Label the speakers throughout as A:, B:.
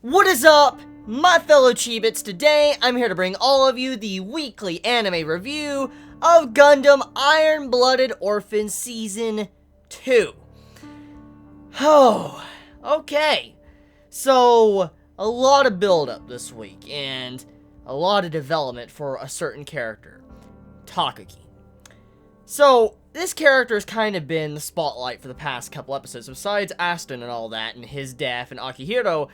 A: What is up, my fellow Chibits? Today, I'm here to bring all of you the weekly anime review of Gundam Iron-Blooded Orphans Season 2. Oh, okay. So, a lot of build-up this week, and a lot of development for a certain character, Takagi. So, this character has kind of been the spotlight for the past couple episodes. Besides Aston and all that, and his death, and Akihiro,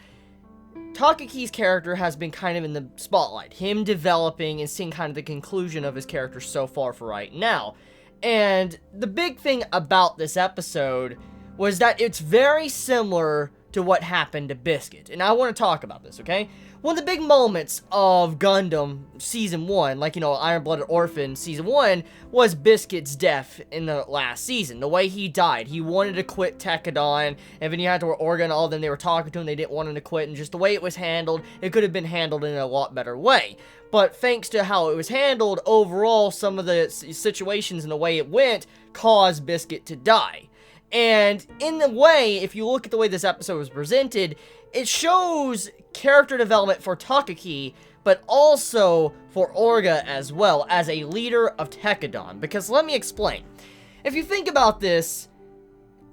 A: Takagi's character has been kind of in the spotlight. Him developing and seeing kind of the conclusion of his character so far for right now. And the big thing about this episode was that it's very similar to what happened to Biscuit. And I want to talk about this, okay? One of the big moments of Gundam Season 1, like, Iron-Blooded Orphan Season 1, was Biscuit's death in the last season. The way he died. He wanted to quit Tekadon, and then he had to Orga and all, then they were talking to him, they didn't want him to quit, and just the way it was handled, it could have been handled in a lot better way. But thanks to how it was handled, overall, some of the situations and the way it went caused Biscuit to die. And in the way, if you look at the way this episode was presented, it shows character development for Takagi, but also for Orga as well, as a leader of Tekadon. Because let me explain. If you think about this,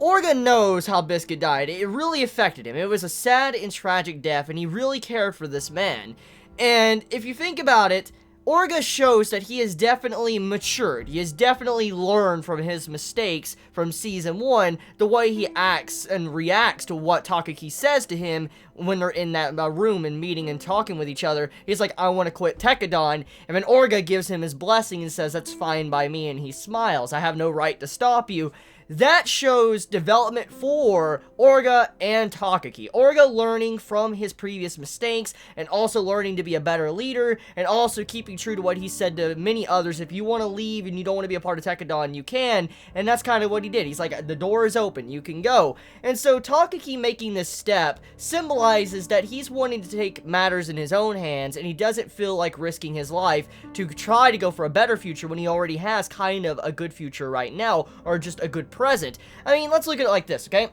A: Orga knows how Biscuit died. It really affected him. It was a sad and tragic death, and he really cared for this man. And if you think about it, Orga shows that he has definitely matured. He has definitely learned from his mistakes from Season 1, the way he acts and reacts to what Takagi says to him when they're in that room and meeting and talking with each other. He's like, I want to quit Tekadon, and then Orga gives him his blessing and says, that's fine by me, and he smiles. I have no right to stop you. That shows development for Orga and Takagi. Orga learning from his previous mistakes, and also learning to be a better leader, and also keeping true to what he said to many others. If you want to leave and you don't want to be a part of Tekadon, you can, and that's kind of what he did. He's like, the door is open, you can go. And so Takagi making this step symbolizes that he's wanting to take matters in his own hands, and he doesn't feel like risking his life to try to go for a better future when he already has kind of a good future right now, or just a good present. I mean, let's look at it like this, okay?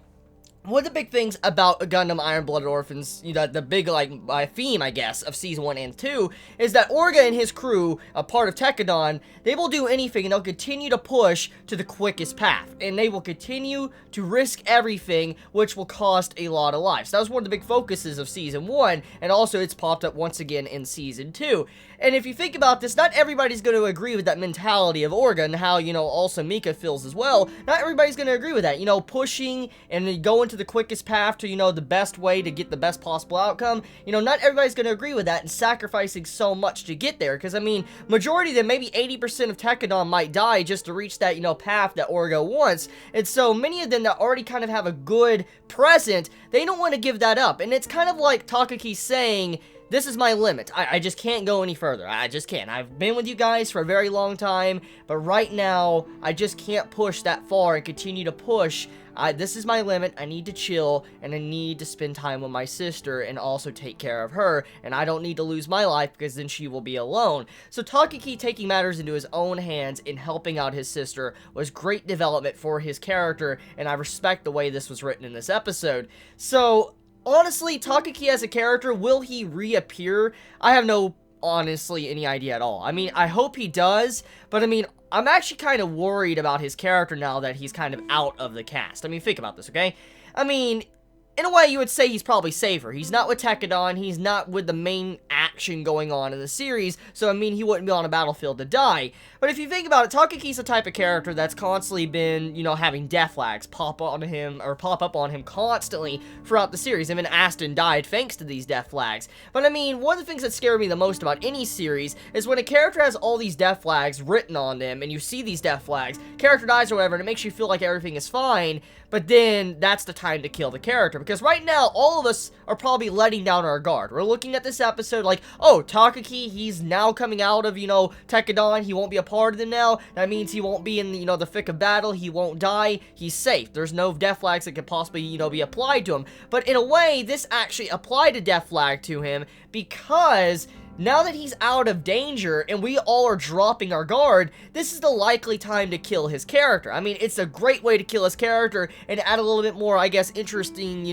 A: One of the big things about Gundam Iron-Blooded Orphans, the big, theme, I guess, of Season 1 and 2, is that Orga and his crew, a part of Tekadon, they will do anything, and they'll continue to push to the quickest path, and they will continue to risk everything, which will cost a lot of lives. That was one of the big focuses of Season 1, and also it's popped up once again in Season 2. And if you think about this, not everybody's going to agree with that mentality of Orga, and how, also Mika feels as well. Not everybody's going to agree with that, pushing and going to the quickest path to, the best way to get the best possible outcome. Not everybody's going to agree with that, and sacrificing so much to get there. Because, I mean, majority of them, maybe 80% of Tekadon might die just to reach that, path that Orga wants. And so many of them that already kind of have a good present, they don't want to give that up. And it's kind of like Takagi saying, this is my limit. I just can't go any further. I just can't. I've been with you guys for a very long time, but right now, I just can't push that far and continue to push. This is my limit. I need to chill, and I need to spend time with my sister and also take care of her, and I don't need to lose my life because then she will be alone. So Takagi taking matters into his own hands and helping out his sister was great development for his character, and I respect the way this was written in this episode. So, honestly, Takagi as a character, will he reappear? I have honestly any idea at all. I mean, I hope he does, but I mean, I'm actually kind of worried about his character now that he's kind of out of the cast. I mean, think about this, okay? I mean, in a way, you would say he's probably safer. He's not with Tekadon, he's not with the main action going on in the series, so I mean, he wouldn't be on a battlefield to die. But if you think about it, Takagi's the type of character that's constantly been, having death flags pop up on him constantly throughout the series. Even Aston died thanks to these death flags. But I mean, one of the things that scare me the most about any series is when a character has all these death flags written on them, and you see these death flags, character dies or whatever, and it makes you feel like everything is fine, but then that's the time to kill the character. Because right now, all of us are probably letting down our guard. We're looking at this episode like, oh, Takagi, he's now coming out of, Tekadon, he won't be a part of them now. That means he won't be in, the thick of battle, he won't die, he's safe. There's no death flags that could possibly, be applied to him. But in a way, this actually applied a death flag to him because now that he's out of danger and we all are dropping our guard, this is the likely time to kill his character. I mean, it's a great way to kill his character and add a little bit more, I guess, interesting,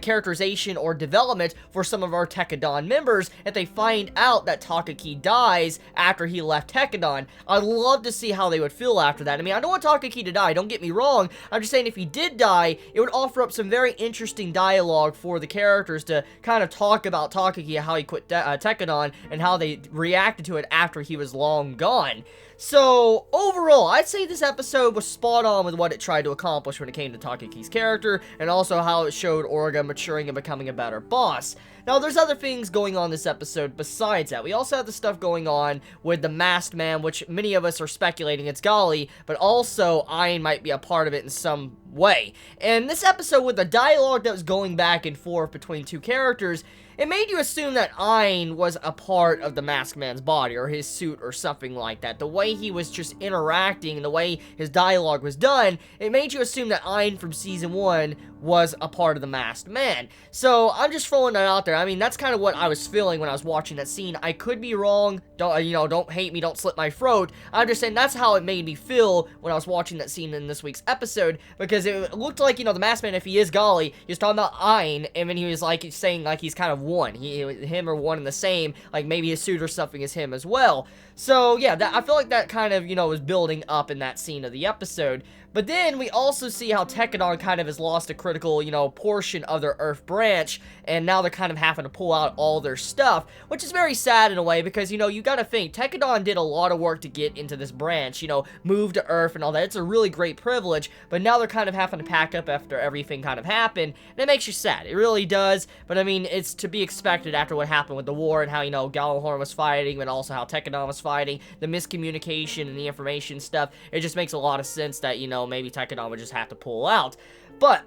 A: characterization or development for some of our Tekkadan members if they find out that Takaki dies after he left Tekkadan. I'd love to see how they would feel after that. I mean, I don't want Takaki to die, don't get me wrong. I'm just saying if he did die, it would offer up some very interesting dialogue for the characters to kind of talk about Takaki, how he quit Tekkadan, and how they reacted to it after he was long gone. So, overall, I'd say this episode was spot on with what it tried to accomplish when it came to Takaki's character, and also how it showed Orga maturing and becoming a better boss. Now, there's other things going on this episode besides that. We also have the stuff going on with the Masked Man, which many of us are speculating it's Gali, but also Ain might be a part of it in some way. And this episode, with the dialogue that was going back and forth between two characters, it made you assume that Ain was a part of the Masked Man's body, or his suit, or something like that. The way he was just interacting, and the way his dialogue was done, it made you assume that Ain from Season 1 was a part of the Masked Man. So, I'm just throwing that out there. I mean, that's kind of what I was feeling when I was watching that scene. I could be wrong. Don't hate me, don't slit my throat. I'm just saying that's how it made me feel when I was watching that scene in this week's episode, because it looked like, the Masked Man, if he is Gali, he was talking about Ain, and then he was, saying, he's kind of one. Him are one and the same, like maybe his suit or something is him as well. So, yeah, I feel like that kind of, was building up in that scene of the episode. But then we also see how Tekkadan kind of has lost a critical, portion of their Earth branch, and now they're kind of having to pull out all their stuff, which is very sad in a way, because, you gotta think, Tekkadan did a lot of work to get into this branch, move to Earth and all that. It's a really great privilege, but now they're kind of having to pack up after everything kind of happened, and it makes you sad. It really does, but I mean, it's to be expected after what happened with the war, and how, Gjallarhorn was fighting, and also how Tekkadan was fighting, the miscommunication and the information stuff. It just makes a lot of sense that, maybe Tekkadan would just have to pull out. But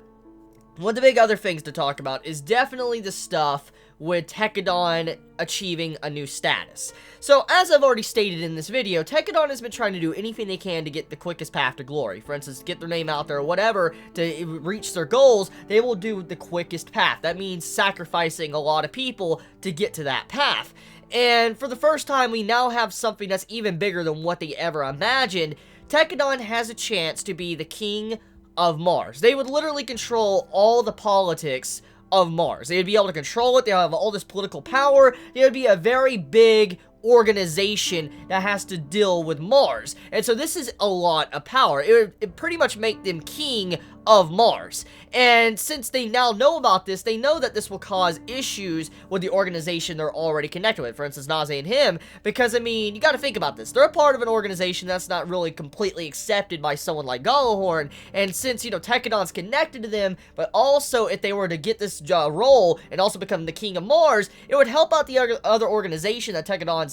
A: one of the big other things to talk about is definitely the stuff with Tekkadan achieving a new status. So, as I've already stated in this video, Tekkadan has been trying to do anything they can to get the quickest path to glory. For instance, get their name out there or whatever to reach their goals, they will do the quickest path. That means sacrificing a lot of people to get to that path. And for the first time, we now have something that's even bigger than what they ever imagined. Tekkadan has a chance to be the king of Mars. They would literally control all the politics of Mars. They would be able to control it. They have all this political power. They would be a very big organization that has to deal with Mars. And so this is a lot of power. It would pretty much make them king of Mars. And since they now know about this, they know that this will cause issues with the organization they're already connected with. For instance, Naze and him, because, I mean, you gotta think about this. They're a part of an organization that's not really completely accepted by someone like Gjallarhorn, and since, Tekkadan's connected to them, but also if they were to get this role and also become the king of Mars, it would help out the other organization that Tekkadan's,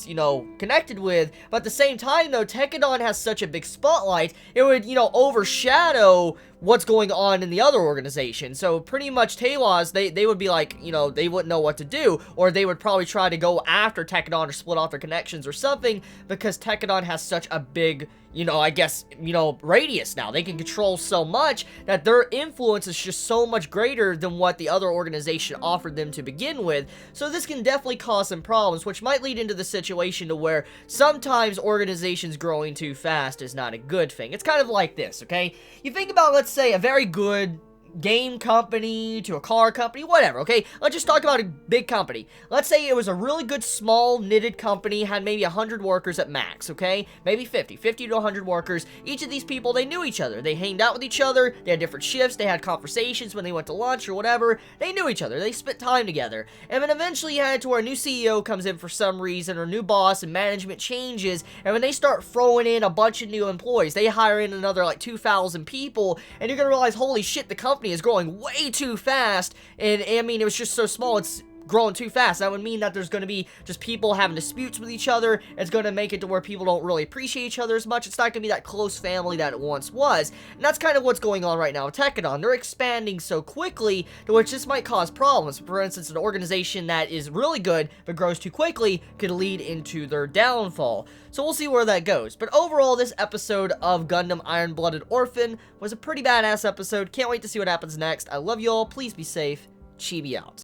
A: connected with. But at the same time, though, Tekkadan has such a big spotlight, it would, overshadow what's going on in the other organization. So pretty much Tewas, they would be like, they wouldn't know what to do, or they would probably try to go after Tekkadan or split off their connections or something, because Tekkadan has such a big, radius now. They can control so much that their influence is just so much greater than what the other organization offered them to begin with. So this can definitely cause some problems, which might lead into the situation to where sometimes organizations growing too fast is not a good thing. It's kind of like this, okay? You think about, let's say, a very good game company to a car company, whatever, okay? Let's just talk about a big company. Let's say it was a really good small knitted company, had maybe 100 workers at max, okay? Maybe 50 to 100 workers. Each of these people, they knew each other. They hanged out with each other. They had different shifts. They had conversations when they went to lunch or whatever. They knew each other. They spent time together. And then eventually you had it to where a new CEO comes in for some reason, or a new boss, and management changes, and when they start throwing in a bunch of new employees, they hire in another like 2,000 people, and you're gonna realize, holy shit, the company is growing way too fast. And I mean, it was just so small, it's growing too fast. That would mean that there's going to be just people having disputes with each other. It's going to make it to where people don't really appreciate each other as much. It's not going to be that close family that it once was. And that's kind of what's going on right now with Tekkadan. They're expanding so quickly to which this might cause problems. For instance, an organization that is really good but grows too quickly could lead into their downfall. So we'll see where that goes. But overall, this episode of Gundam Iron-Blooded Orphan was a pretty badass episode. Can't wait to see what happens next. I love you all. Please be safe. Chibi out.